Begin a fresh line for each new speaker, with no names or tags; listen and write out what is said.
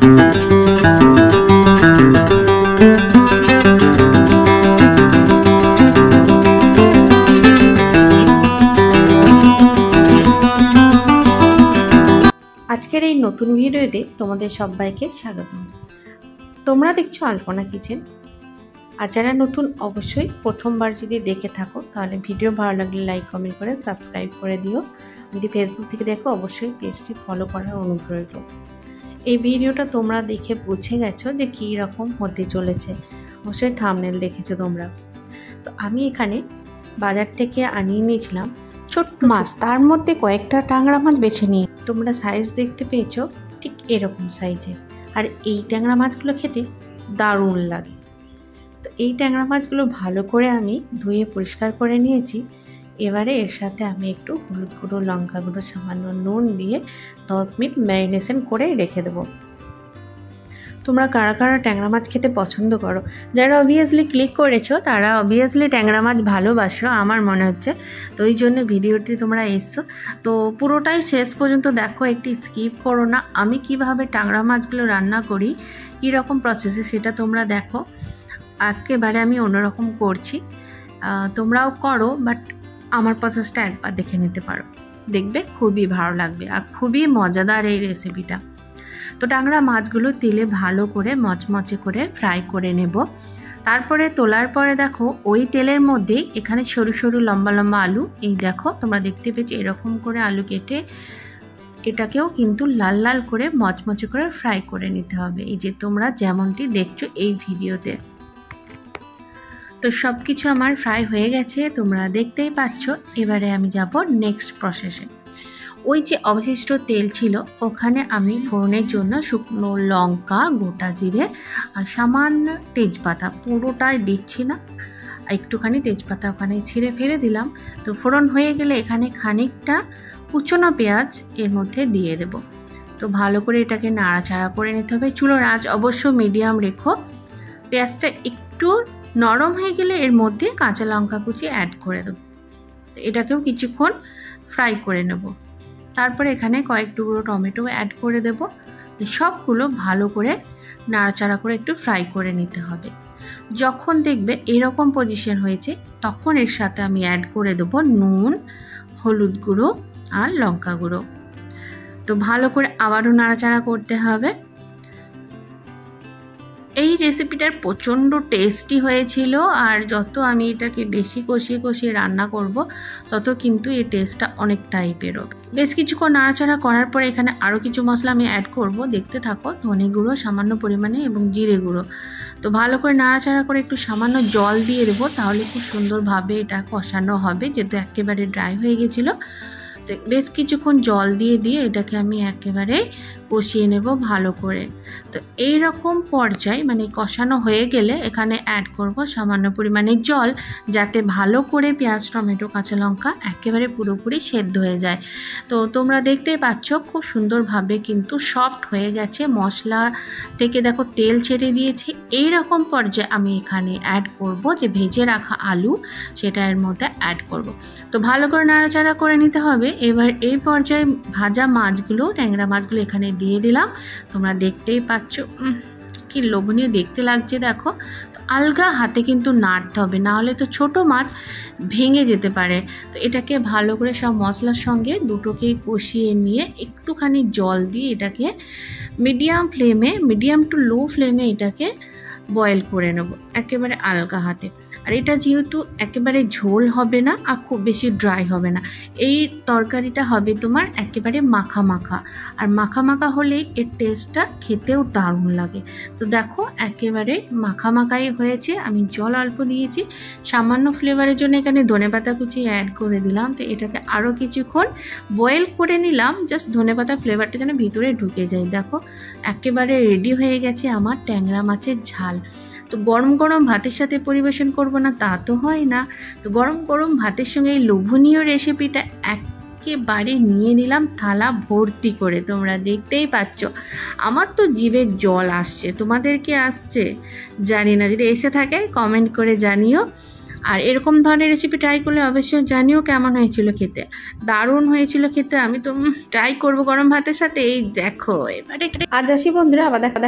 আজকের এই নতুন ভিডিওতে তোমাদের সবাইকে স্বাগত। তোমরা দেখছো আলপনা কিচেন। আর যারা নতুন অবশ্যই প্রথমবার যদি দেখে থাকো তাহলে ভিডিও ভালো লাগলে লাইক কমেন্ট করে সাবস্ক্রাইব করে দিও। যদি ফেসবুক থেকে দেখো অবশ্যই পেজটি ফলো করার অনুরোধ রইল। এই ভিডিওটা তোমরা দেখে বুঝে গেছো যে কী রকম হতে চলেছে, অবশ্যই থাম্বনেল দেখেছো তোমরা। তো আমি এখানে বাজার থেকে আনিয়ে নিয়েছিলাম ছোট্ট মাছ, তার মধ্যে কয়েকটা ট্যাংরা মাছ বেছে নিয়ে তোমরা সাইজ দেখতে পেয়েছো ঠিক এরকম সাইজের। আর এই ট্যাংরা মাছগুলো খেতে দারুণ লাগে। তো এই ট্যাংরা মাছগুলো ভালো করে আমি ধুয়ে পরিষ্কার করে নিয়েছি। এবারে এর সাথে আমি একটু হলুদ গুঁড়ো, লঙ্কা গুঁড়ো, সামান্য নুন দিয়ে 10 মিনিট ম্যারিনেশন করে রেখে দেবো। তোমরা কারা কারা ট্যাংরা মাছ খেতে পছন্দ করো? যারা অবভিয়াসলি ক্লিক করেছো তারা অবভিয়াসলি ট্যাংরা মাছ ভালোবাসো আমার মনে হচ্ছে। তো ওই জন্য ভিডিওটি তোমরা এসছো। তো পুরোটাই শেষ পর্যন্ত দেখো, একটি স্কিপ করো না। আমি কিভাবে ট্যাংরা মাছগুলো রান্না করি, কীরকম প্রসেসে, সেটা তোমরা দেখো। একেবারে আমি অন্যরকম করছি, তোমরাও করো, বাট আমার প্রসেসটা একবার দেখে নিতে পারো, দেখবে খুবই ভালো লাগবে আর খুবই মজাদার এই রেসিপিটা। তো ট্যাংরা মাছগুলো তেলে ভালো করে মচমচে করে ফ্রাই করে নেব। তারপরে তোলার পরে দেখো ওই তেলের মধ্যে এখানে সরু সরু লম্বা লম্বা আলু, এই দেখো তোমরা দেখতে পেয়েছো এরকম করে আলু কেটে এটাকেও কিন্তু লাল লাল করে মচমচে করে ফ্রাই করে নিতে হবে, এই যে তোমরা যেমনটি দেখছো এই ভিডিওতে। তো সব কিছু আমার ফ্রাই হয়ে গেছে, তোমরা দেখতেই পাচ্ছ। এবারে আমি যাব নেক্সট প্রসেসে। ওই যে অবশিষ্ট তেল ছিল ওখানে আমি ফোড়নের জন্য শুকনো লঙ্কা, গোটা জিরে আর সামান্য তেজপাতা, পুরোটাই দিচ্ছি না, একটুখানি তেজপাতা ওখানে ছিঁড়ে ফেলে দিলাম। তো ফোড়ন হয়ে গেলে এখানে খানিকটা কুচনো পেঁয়াজ এর মধ্যে দিয়ে দেব। তো ভালো করে এটাকে নাড়াচাড়া করে নিতে হবে। চুলোর আঁচ অবশ্য মিডিয়াম রেখো। পেঁয়াজটা একটু নরম হয়ে গেলে এর মধ্যে কাঁচা লঙ্কা কুচি অ্যাড করে দেবো। তো এটাকেও কিছুক্ষণ ফ্রাই করে নেব। তারপরে এখানে কয়েক টুকরো টমেটো অ্যাড করে দেব। সবগুলো ভালো করে নাড়াচাড়া করে একটু ফ্রাই করে নিতে হবে। যখন দেখবে এরকম পজিশন হয়েছে তখন এর সাথে আমি অ্যাড করে দেব নুন, হলুদ গুঁড়ো আর লঙ্কা গুঁড়ো। তো ভালো করে আবারও নাড়াচাড়া করতে হবে। এই রেসিপিটার প্রচণ্ড টেস্টি হয়েছিল, আর যত আমি এটাকে বেশি কষিয়ে কষিয়ে রান্না করব তত কিন্তু এই টেস্টটা অনেকটাই বেরোবে। বেশ কিছুক্ষণ নাড়াচাড়া করার পরে এখানে আরও কিছু মশলা আমি অ্যাড করব, দেখতে থাকো। ধনে গুঁড়ো সামান্য পরিমাণে এবং জিরে গুঁড়ো। তো ভালো করে নাড়াচাড়া করে একটু সামান্য জল দিয়ে দেবো, তাহলে খুব সুন্দরভাবে এটা কষানো হবে, যেহেতু একেবারে ড্রাই হয়ে গেছিলো। তো বেশ কিছুক্ষণ জল দিয়ে এটাকে আমি একেবারে কষিয়ে নেব ভালো করে। তো এই রকম পর্যায়ে মানে কষানো হয়ে গেলে এখানে অ্যাড করব সামান্য পরিমাণে জল, যাতে ভালো করে পেঁয়াজ, টমেটো, কাঁচা লঙ্কা একেবারে পুরোপুরি সেদ্ধ হয়ে যায়। তো তোমরা দেখতেই পাচ্ছ খুব সুন্দরভাবে কিন্তু সফট হয়ে গেছে, মশলা থেকে দেখো তেল ছেড়ে দিয়েছে। এই রকম পর্যায়ে আমি এখানে অ্যাড করব যে ভেজে রাখা আলু, সেটা এর মধ্যে অ্যাড করব। তো ভালো করে নাড়াচাড়া করে নিতে হবে। এবার এই পর্যায়ে ভাজা মাছগুলো, ট্যাংরা মাছগুলো এখানে দিয়ে দিলাম। তোমরা দেখতেই পাচ্ছ কি লোভনীয় দেখতে লাগছে দেখো। তো আলগা হাতে কিন্তু নাড়তে হবে, না হলে তো ছোট মাছ ভেঙে যেতে পারে। তো এটাকে ভালো করে সব মশলার সঙ্গে দুটোকেই কষিয়ে নিয়ে একটুখানি জল দিয়ে এটাকে মিডিয়াম টু লো ফ্লেমে এটাকে বয়েল করে নেব একেবারে আলগা হাতে। আর এটা যেহেতু একেবারে ঝোল হবে না আর খুব বেশি ড্রাই হবে না, এই তরকারিটা হবে তোমার একেবারে মাখা মাখা। আর মাখা মাখা হলে এর টেস্টটা খেতেও দারুণ লাগে। তো দেখো একেবারে মাখা মাখাই হয়েছে। আমি জল অল্প দিয়েছি, সামান্য ফ্লেভারের জন্য এখানে ধনেপাতা কুচি অ্যাড করে দিলাম। তো এটাকে আরও কিছুক্ষণ বয়েল করে নিলাম, জাস্ট ধনেপাতা ফ্লেভারটা যেন ভিতরে ঢুকে যায়। দেখো একেবারে রেডি হয়ে গেছে আমার ট্যাংরা মাছের ঝাল। তো গরম গরম ভাতের সাথে পরিবেশন করব না তা তো হয় না। তো গরম গরম ভাতের সঙ্গে এই লোভনীয় রেসিপিটা একেবারে নিয়ে নিলাম থালা ভর্তি করে। তোমরা দেখতেই পাচ্ছ আমার তো জিভে জল আসছে, তোমাদেরকে আসছে জানি না, যদি এসে থাকে কমেন্ট করে জানিও। আর এরকম ধরনের রেসিপি ট্রাই করলে অবশ্যই জানিও কেমন হয়েছিল খেতে। দারুণ হয়েছিল খেতে, আমি তো ট্রাই করবো গরম ভাতের সাথে। এই দেখো এবারে আজ আসি বন্ধুরা, আবার দেখা